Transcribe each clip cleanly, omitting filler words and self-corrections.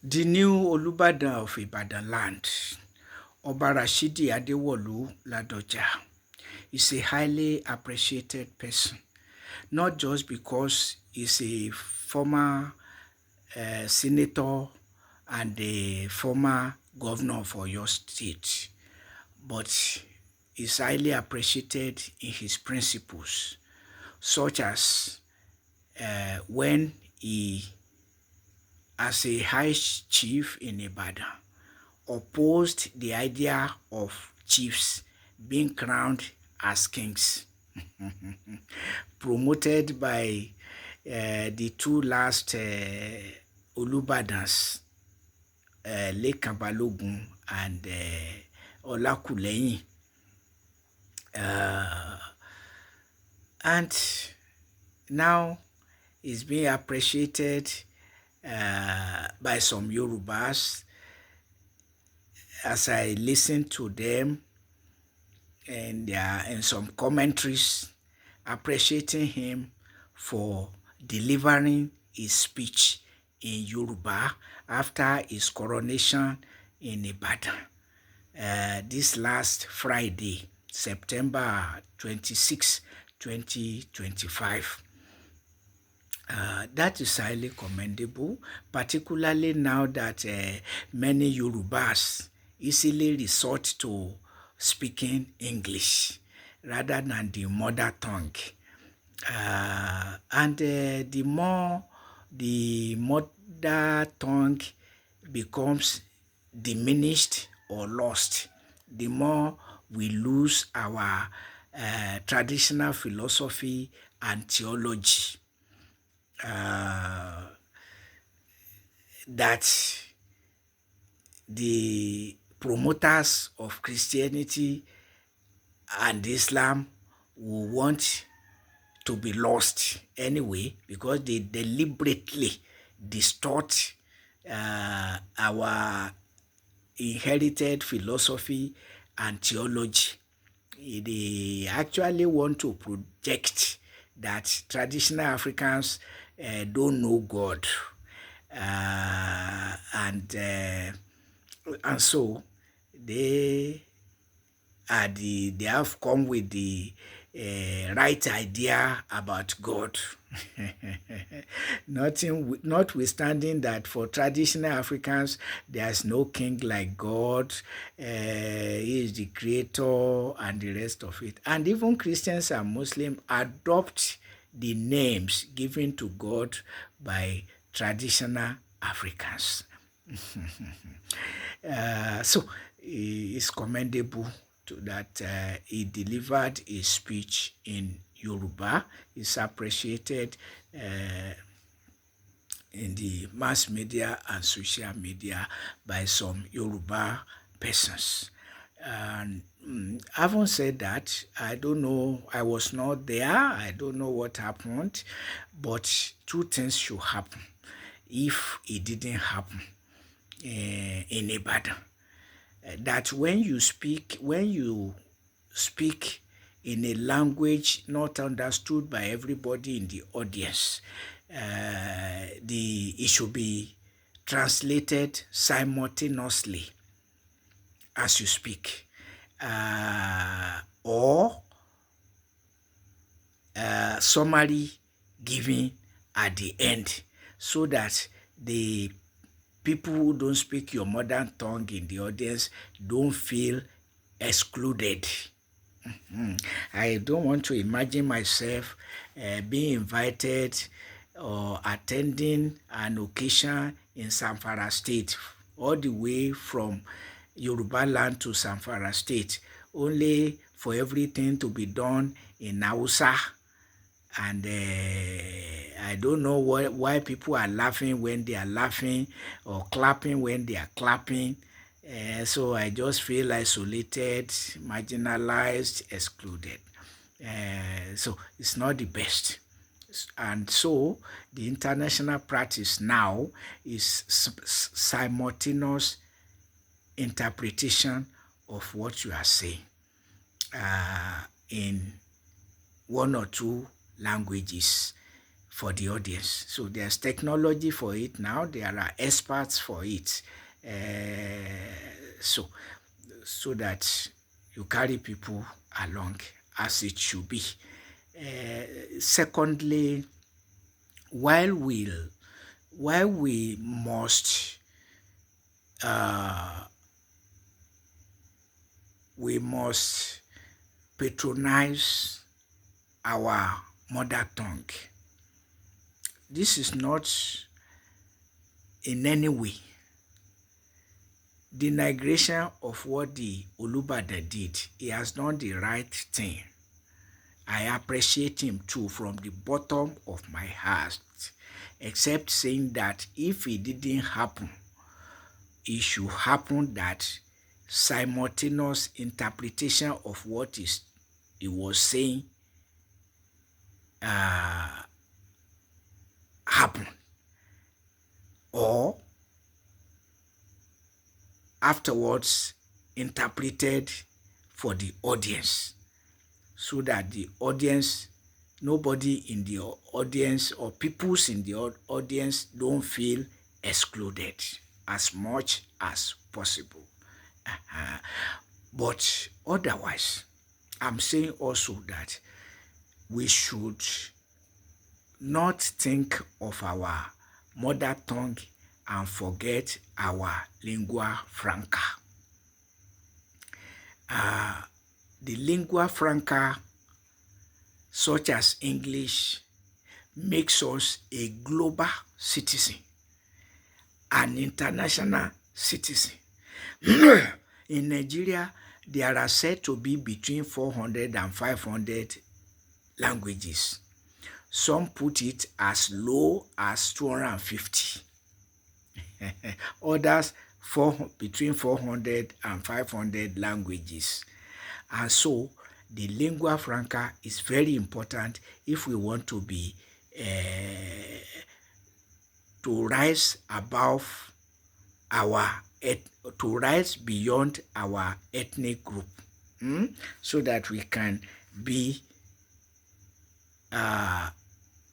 The new Olubadan of Ibadan land, Oba Raṣidi Adewọlu Ọladọja, is a highly appreciated person, not just because he's a former senator and a former governor of Oyo State, but is highly appreciated in his principles, such as when he, as a high chief in Ibadan, opposed the idea of chiefs being crowned as kings, promoted by the two last Olubadans, Lekan Balogun and Olakuleyin. And now it's being appreciated by some Yorubas. As I listen to them and in some commentaries appreciating him for delivering his speech in Yoruba after his coronation in Ibadan this last Friday, September 26, 2025. That is highly commendable, particularly now that many Yorubas easily resort to speaking English rather than the mother tongue. And the more the mother tongue becomes diminished or lost, the more we lose our traditional philosophy and theology. That the promoters of Christianity and Islam will want to be lost anyway, because they deliberately distort our inherited philosophy and theology. They actually want to project that traditional Africans don't know God, and so they have come with the right idea about God. Notwithstanding that for traditional Africans, there's no king like God. He is the creator and the rest of it. And even Christians and Muslims adopt the names given to God by traditional Africans. So it's commendable that he delivered a speech in Yoruba. It's appreciated in the mass media and social media by some Yoruba persons. And having said that, I don't know, I was not there, I don't know what happened, but two things should happen if it didn't happen in Ibadan. That when you speak in a language not understood by everybody in the audience, it should be translated simultaneously as you speak, or summary given at the end, so that the people who don't speak your mother tongue in the audience don't feel excluded. I don't want to imagine myself being invited or attending an occasion in Zamfara State, all the way from Yoruba land to Zamfara State, only for everything to be done in Hausa. And I don't know why people are laughing when they are laughing, or clapping when they are clapping. So I just feel isolated, marginalized, excluded. So it's not the best. And so the international practice now is simultaneous interpretation of what you are saying in one or two languages. for the audience. So there's technology for it now. There are experts for it. So that you carry people along as it should be. Secondly, while we must patronize our mother tongue, this is not in any way denigration of what the Olubadan did. He has done the right thing. I appreciate him too from the bottom of my heart, except saying that if it didn't happen, it should happen that simultaneous interpretation of what he was saying happen, or afterwards interpreted for the audience, so that the audience, nobody in the audience or peoples in the audience don't feel excluded as much as possible. But otherwise, I'm saying also that we should not think of our mother tongue and forget our lingua franca. The lingua franca, such as English, makes us a global citizen, an international citizen. In Nigeria, there are said to be between 400 and 500 languages. Some put it as low as 250. Others between 400 and 500 languages. And so the lingua franca is very important if we want to be to rise above to rise beyond our ethnic group, so that we can be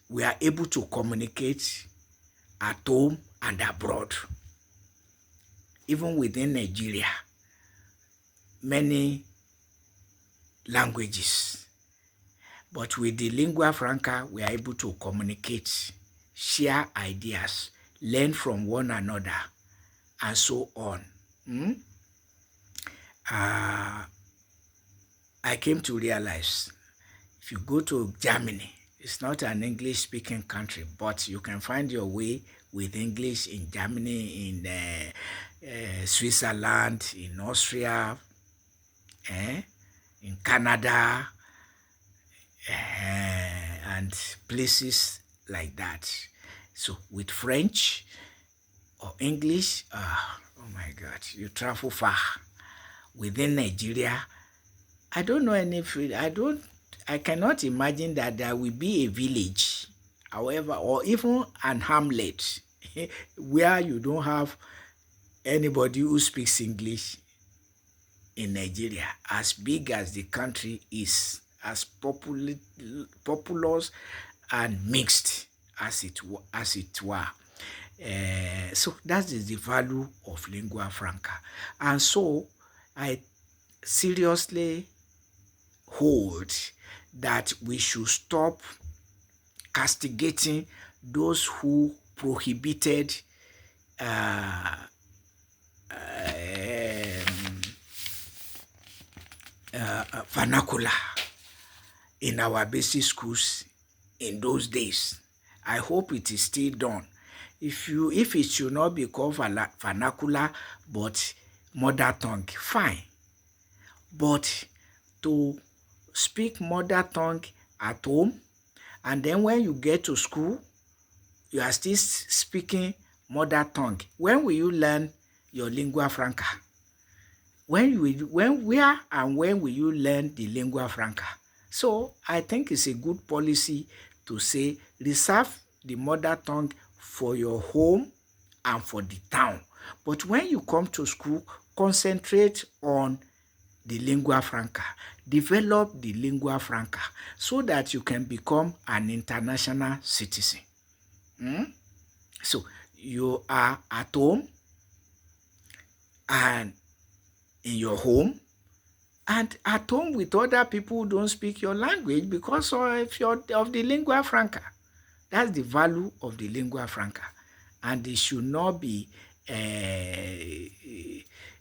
we are able to communicate at home and abroad. Even within Nigeria, many languages. But with the lingua franca, we are able to communicate, share ideas, learn from one another, and so on. I came to realize if you go to Germany, it's not an English-speaking country, but you can find your way with English in Germany, in Switzerland, in Austria, in Canada, and places like that. So with French or English, oh my God, you travel far. Within Nigeria, I don't know I cannot imagine that there will be a village, however, or even an hamlet where you don't have anybody who speaks English in Nigeria, as big as the country is, as populous and mixed as it were. So that is the value of lingua franca. And so I seriously hold that we should stop castigating those who prohibited vernacular in our basic schools in those days. I hope it is still done. If it should not be called vernacular but mother tongue, fine. But to speak mother tongue at home, and then when you get to school, you are still speaking mother tongue. When will you learn your lingua franca? When will you learn the lingua franca? So I think it's a good policy to say reserve the mother tongue for your home and for the town. But when you come to school, concentrate on the lingua franca. Develop the lingua franca so that you can become an international citizen. So you are at home and in your home and at home with other people who don't speak your language because of the lingua franca. That's the value of the lingua franca. And it should not be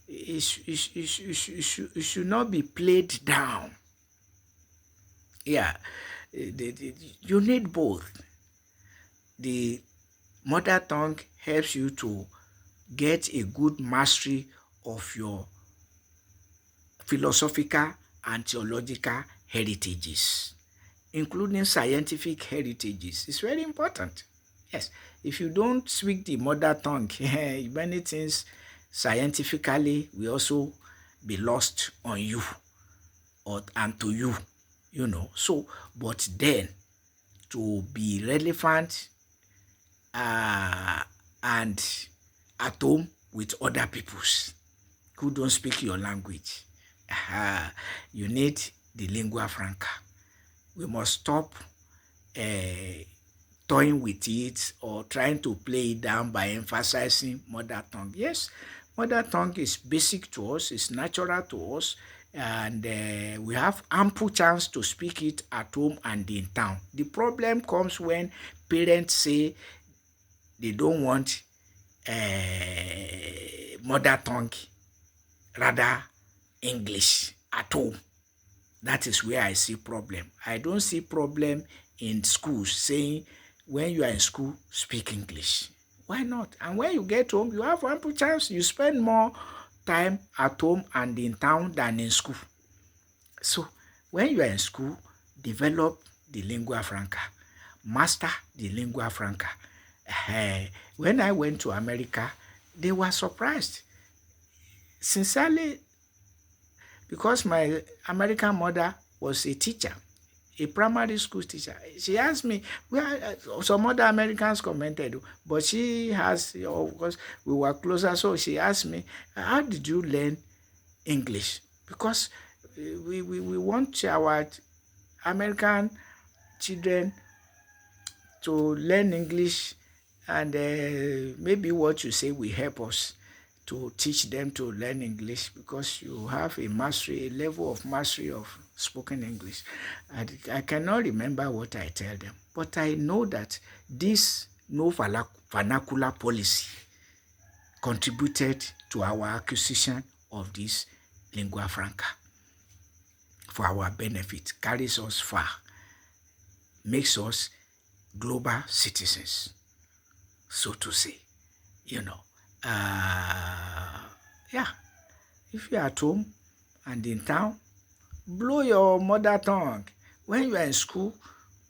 it should not be played down. Yeah, you need both. The mother tongue helps you to get a good mastery of your philosophical and theological heritages, including scientific heritages. It's very important. Yes, if you don't speak the mother tongue, many things scientifically will also be lost on you and to you, So, but then to be relevant and at home with other peoples who don't speak your language, you need the lingua franca. We must stop toying with it or trying to play it down by emphasizing mother tongue. Yes, mother tongue is basic to us, it's natural to us, and we have ample chance to speak it at home and in town. The problem comes when parents say they don't want mother tongue, rather English at home. That is where I see problem. I don't see problem in schools saying when you are in school, speak English. Why not? And when you get home, you have ample chance. You spend more time at home and in town than in school. So when you are in school, develop the lingua franca. Master the lingua franca. When I went to America, they were surprised. Sincerely, because my American mother was a teacher, a primary school teacher. She asked me, some other Americans commented, but she has, because we were closer, so she asked me, how did you learn English? Because we want our American children to learn English, and maybe what you say will help us to teach them to learn English, because you have a level of mastery of spoken English. I cannot remember what I tell them, but I know that this no vernacular policy contributed to our acquisition of this lingua franca for our benefit, carries us far, makes us global citizens, so to say, yeah, if you're at home and in town, blow your mother tongue. When you are in school,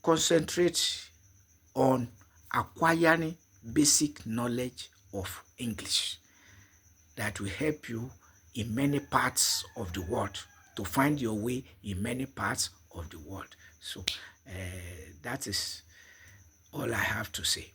concentrate on acquiring basic knowledge of English that will help you in many parts of the world, to find your way in many parts of the world. So that is all I have to say.